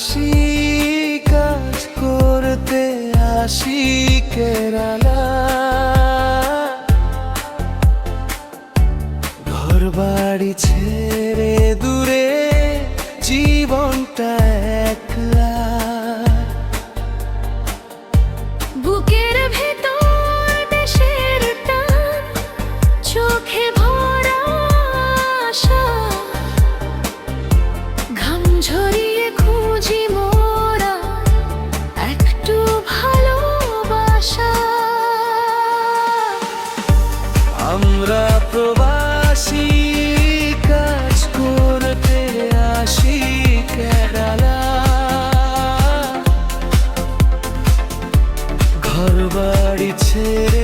আসি কাজ করতে আসি কেরালা, ঘর বাড়ি ছেড়ে দূরে জীবনটা একলা। বুকের ভেতর দেশের টান, চোখে ভরা আশা, ঘাম ঝরিয়ে খুঁজি মোরা একটু ভালোবাসা। আমরা প্রবাসী কাজ করতে আসি কেরালা, ঘর বাড়ি ছেড়ে